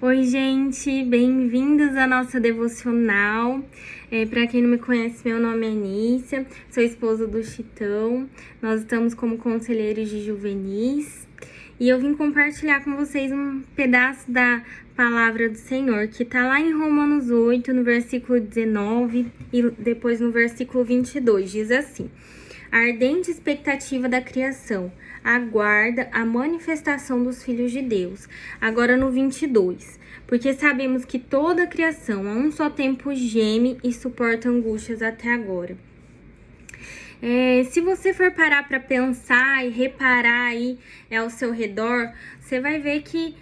Oi, gente, bem-vindos à nossa devocional. Para quem não me conhece, meu nome é Anícia, sou esposa do Chitão. Nós estamos como conselheiros de juvenis e eu vim compartilhar com vocês um pedaço da palavra do Senhor, que está lá em Romanos 8, no versículo 19 e depois no versículo 22. Diz assim: a ardente expectativa da criação aguarda a manifestação dos filhos de Deus. Agora no 22. Porque sabemos que toda a criação a um só tempo geme e suporta angústias até agora. Se você for parar para pensar e reparar aí ao seu redor, você vai ver que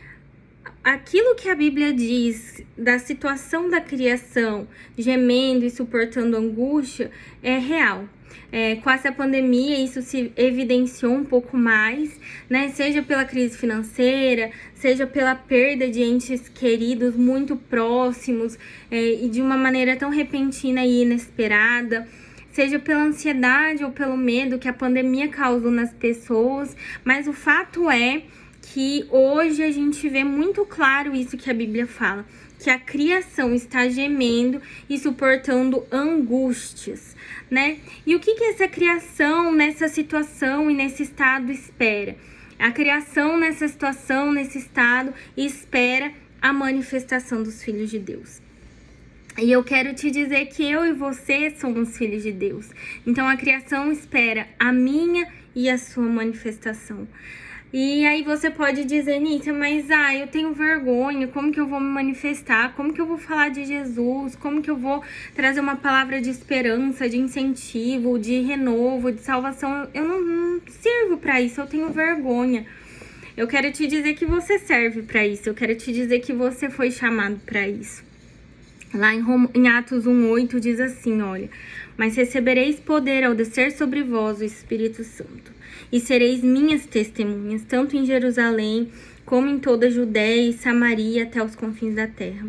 aquilo que a Bíblia diz da situação da criação gemendo e suportando angústia é real. Com essa pandemia, isso se evidenciou um pouco mais, né? Seja pela crise financeira, seja pela perda de entes queridos muito próximos e de uma maneira tão repentina e inesperada, seja pela ansiedade ou pelo medo que a pandemia causou nas pessoas, mas o fato é que hoje a gente vê muito claro isso que a Bíblia fala, que a criação está gemendo e suportando angústias, né? E o que essa criação, nessa situação e nesse estado espera? A criação nessa situação, nesse estado, espera a manifestação dos filhos de Deus. E eu quero te dizer que eu e você somos filhos de Deus. Então a criação espera a minha e a sua manifestação. E aí você pode dizer, Nícia, mas eu tenho vergonha, como que eu vou me manifestar? Como que eu vou falar de Jesus? Como que eu vou trazer uma palavra de esperança, de incentivo, de renovo, de salvação? Eu não sirvo para isso, eu tenho vergonha. Eu quero te dizer que você serve para isso, eu quero te dizer que você foi chamado para isso. Lá em Atos 1:8 diz assim, olha: mas recebereis poder ao descer sobre vós o Espírito Santo, e sereis minhas testemunhas, tanto em Jerusalém, como em toda a Judéia e Samaria, até os confins da terra.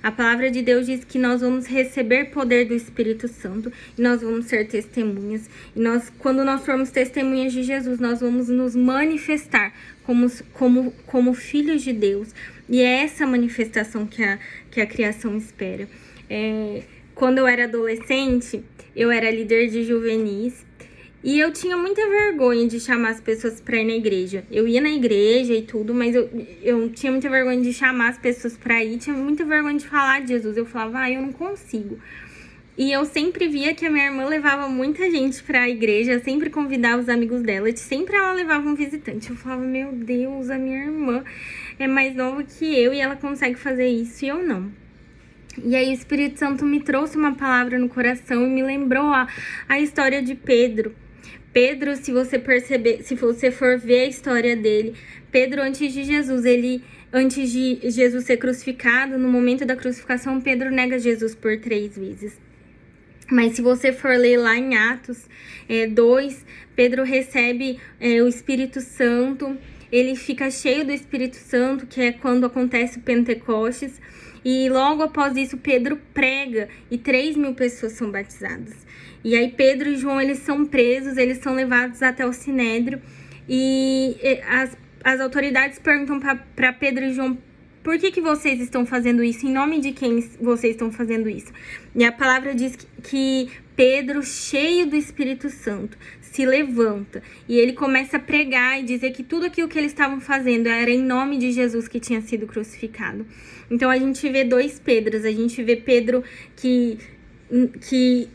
A palavra de Deus diz que nós vamos receber poder do Espírito Santo, e nós vamos ser testemunhas. E quando nós formos testemunhas de Jesus, nós vamos nos manifestar como filhos de Deus. E é essa manifestação que a criação espera. Quando eu era adolescente, eu era líder de juvenis. E eu tinha muita vergonha de chamar as pessoas pra ir na igreja. Eu ia na igreja e tudo, mas eu tinha muita vergonha de chamar as pessoas pra ir. Tinha muita vergonha de falar de Jesus. Eu falava, eu não consigo. E eu sempre via que a minha irmã levava muita gente pra igreja, sempre convidava os amigos dela, sempre ela levava um visitante. Eu falava, meu Deus, a minha irmã é mais nova que eu e ela consegue fazer isso e eu não. E aí o Espírito Santo me trouxe uma palavra no coração e me lembrou a história de Pedro. Pedro, se você perceber, se você for ver a história dele, Pedro antes de Jesus ser crucificado, no momento da crucificação, Pedro nega Jesus por 3 vezes. Mas se você for ler lá em Atos 2, Pedro recebe o Espírito Santo, ele fica cheio do Espírito Santo, que é quando acontece o Pentecostes, e logo após isso Pedro prega e 3.000 pessoas são batizadas. E aí Pedro e João, eles são presos, eles são levados até o Sinédrio, e as autoridades perguntam para Pedro e João, por que vocês estão fazendo isso? Em nome de quem vocês estão fazendo isso? E a palavra diz que Pedro, cheio do Espírito Santo, se levanta e ele começa a pregar e dizer que tudo aquilo que eles estavam fazendo era em nome de Jesus que tinha sido crucificado. Então a gente vê 2 Pedros, a gente vê Pedro que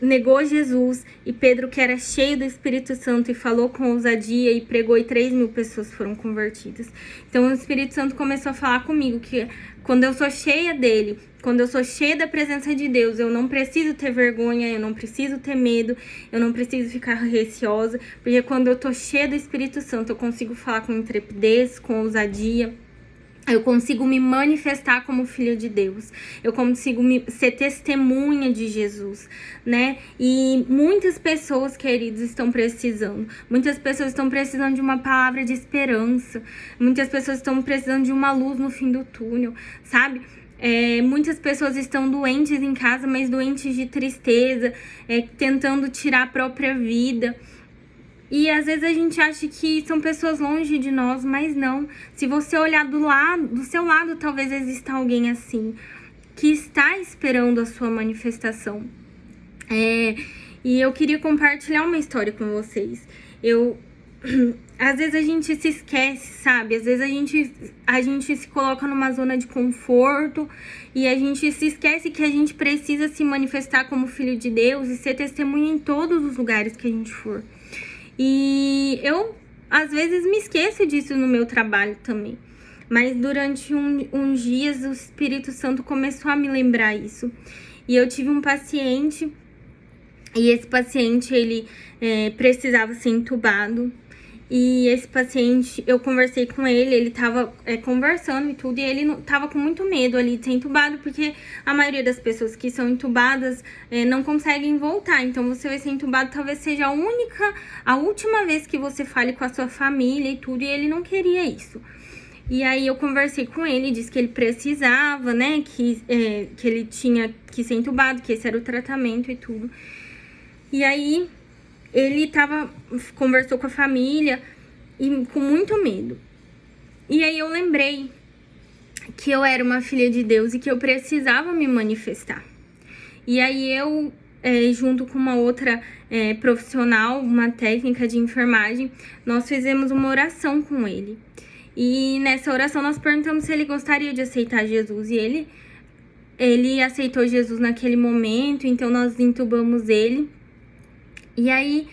negou Jesus e Pedro que era cheio do Espírito Santo e falou com ousadia e pregou e 3.000 pessoas foram convertidas. Então o Espírito Santo começou a falar comigo que quando eu sou cheia dele, quando eu sou cheia da presença de Deus, eu não preciso ter vergonha, eu não preciso ter medo, eu não preciso ficar receosa, porque quando eu tô cheia do Espírito Santo, eu consigo falar com intrepidez, com ousadia. Eu consigo me manifestar como filha de Deus. Eu consigo ser testemunha de Jesus, né? E muitas pessoas, queridos, estão precisando. Muitas pessoas estão precisando de uma palavra de esperança. Muitas pessoas estão precisando de uma luz no fim do túnel, sabe? Muitas pessoas estão doentes em casa, mas doentes de tristeza, tentando tirar a própria vida. E às vezes a gente acha que são pessoas longe de nós, mas não. Se você olhar do seu lado, talvez exista alguém assim, que está esperando a sua manifestação. E eu queria compartilhar uma história com vocês. Às vezes a gente se esquece, sabe? Às vezes a gente se coloca numa zona de conforto e a gente se esquece que a gente precisa se manifestar como filho de Deus e ser testemunha em todos os lugares que a gente for. E eu, às vezes, me esqueço disso no meu trabalho também. Mas durante uns dias o Espírito Santo começou a me lembrar isso. E eu tive um paciente, e esse paciente, ele precisava ser entubado. E esse paciente, eu conversei com ele tava conversando e tudo, e ele tava com muito medo ali de ser entubado, porque a maioria das pessoas que são entubadas não conseguem voltar. Então você vai ser entubado, talvez seja a última vez que você fale com a sua família e tudo, e ele não queria isso. E aí eu conversei com ele, disse que ele precisava, né, que ele tinha que ser entubado, que esse era o tratamento e tudo. E aí ele conversou com a família e com muito medo. E aí eu lembrei que eu era uma filha de Deus e que eu precisava me manifestar. E aí eu, junto com uma outra profissional, uma técnica de enfermagem, nós fizemos uma oração com ele. E nessa oração nós perguntamos se ele gostaria de aceitar Jesus. E ele aceitou Jesus naquele momento, então nós entubamos ele. E aí,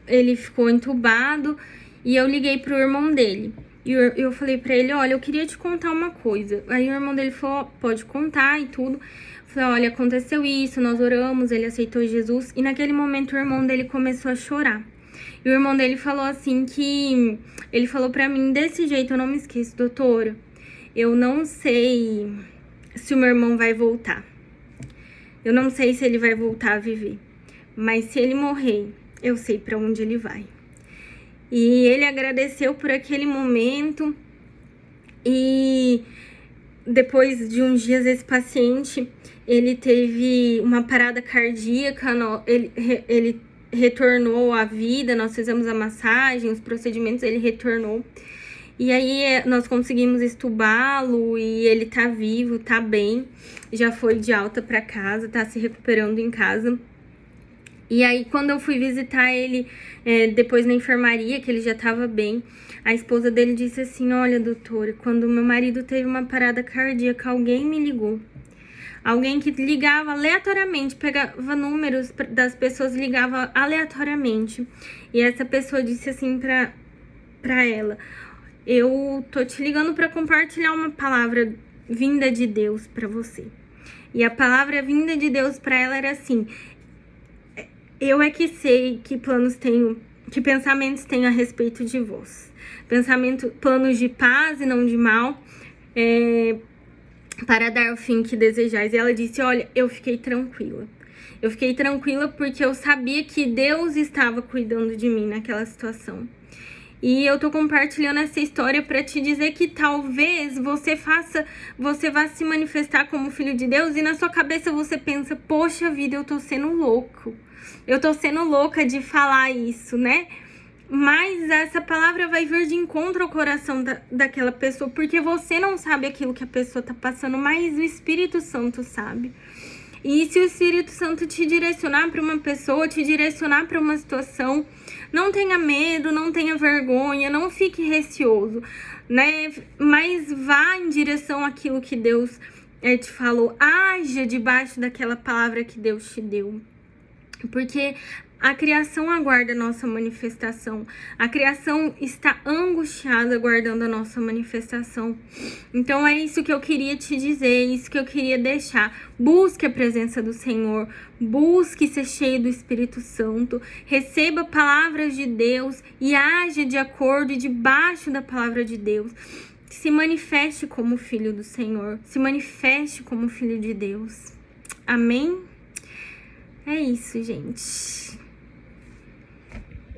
ele ficou entubado e eu liguei pro irmão dele. E eu falei pra ele, olha, eu queria te contar uma coisa. Aí o irmão dele falou, pode contar e tudo. Eu falei, olha, aconteceu isso, nós oramos, ele aceitou Jesus. E naquele momento o irmão dele começou a chorar. E o irmão dele falou assim que... Ele falou pra mim desse jeito, eu não me esqueço, doutora. Eu não sei se o meu irmão vai voltar. Eu não sei se ele vai voltar a viver. Mas se ele morrer, eu sei para onde ele vai. E ele agradeceu por aquele momento. E depois de uns dias, esse paciente, ele teve uma parada cardíaca. Ele retornou à vida, nós fizemos a massagem, os procedimentos, ele retornou. E aí nós conseguimos estubá-lo e ele tá vivo, tá bem. Já foi de alta para casa, tá se recuperando em casa. E aí, quando eu fui visitar ele depois na enfermaria, que ele já tava bem, a esposa dele disse assim, olha, doutora, quando meu marido teve uma parada cardíaca, alguém me ligou. Alguém que ligava aleatoriamente, pegava números das pessoas, ligava aleatoriamente. E essa pessoa disse assim pra ela, eu tô te ligando pra compartilhar uma palavra vinda de Deus pra você. E a palavra vinda de Deus pra ela era assim, eu é que sei que planos tenho, que pensamentos tenho a respeito de vós. Planos de paz e não de mal, para dar o fim que desejais. E ela disse, olha, eu fiquei tranquila. Eu fiquei tranquila porque eu sabia que Deus estava cuidando de mim naquela situação. E eu tô compartilhando essa história para te dizer que talvez você vá se manifestar como filho de Deus e na sua cabeça você pensa, poxa vida, eu tô sendo louco. Eu tô sendo louca de falar isso, né? Mas essa palavra vai vir de encontro ao coração daquela pessoa, porque você não sabe aquilo que a pessoa tá passando, mas o Espírito Santo sabe. E se o Espírito Santo te direcionar para uma pessoa, te direcionar para uma situação, não tenha medo, não tenha vergonha, não fique receoso, né? Mas vá em direção àquilo que Deus te falou. Haja debaixo daquela palavra que Deus te deu. Porque a criação aguarda a nossa manifestação. A criação está angustiada aguardando a nossa manifestação. Então é isso que eu queria te dizer, é isso que eu queria deixar. Busque a presença do Senhor, busque ser cheio do Espírito Santo, receba palavras de Deus e age de acordo e debaixo da palavra de Deus. Se manifeste como filho do Senhor, se manifeste como filho de Deus. Amém? É isso, gente.